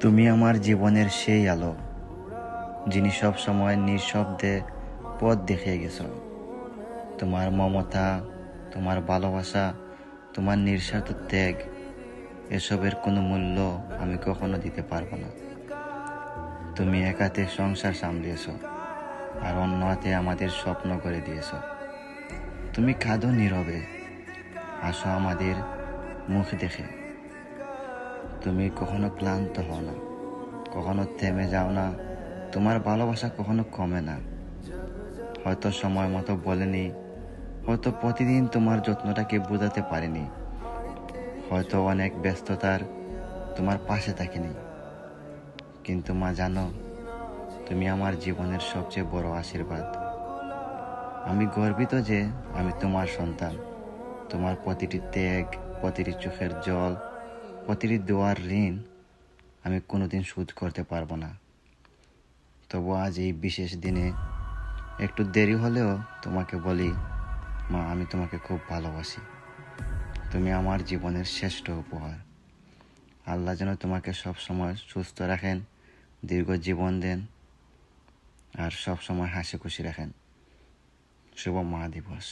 তুমি আমার জীবনের সেই আলো, যিনি সব সময় নিঃশব্দে পথ দেখিয়ে গেছো। তোমার মমতা, তোমার ভালোবাসা, তোমার নিঃস্বার্থ ত্যাগ, এসবের কোনো মূল্য আমি কখনো দিতে পারবো না। তুমি এক হাতে সংসার সামলিয়েছো, আর অন্য হাতে আমাদের স্বপ্ন করে দিয়েছো। তুমি কাঁদো নীরবে, আসো আমাদের মুখ দেখে। তুমি কখনো ক্লান্ত হও না, কখনো থেমে যাও না। তোমার ভালোবাসা কখনো কমে না। হয়তো সময় মতো বলেনি, হয়তো প্রতিদিন তোমার যত্নটাকে বোঝাতে পারিনি, হয়তো অনেক ব্যস্ততার তোমার পাশে থাকিনি, কিন্তু মা জানো, তুমি আমার জীবনের সবচেয়ে বড় আশীর্বাদ। আমি গর্বিত যে আমি তোমার সন্তান। তোমার প্রতিটি ত্যাগ, প্রতিটি চোখের জল, প্রতিটি দোয়ার ঋণ আমি কোনোদিন শোধ করতে পারবো না। তবু আজ এই বিশেষ দিনে একটু দেরি হলেও তোমাকে বলি, মা, আমি তোমাকে খুব ভালোবাসি। তুমি আমার জীবনের শ্রেষ্ঠ উপহার। আল্লাহ যেন তোমাকে সব সময় সুস্থ রাখেন, দীর্ঘ জীবন দেন, আর সব সময় হাসি খুশি রাখেন। শুভ মা দিবস।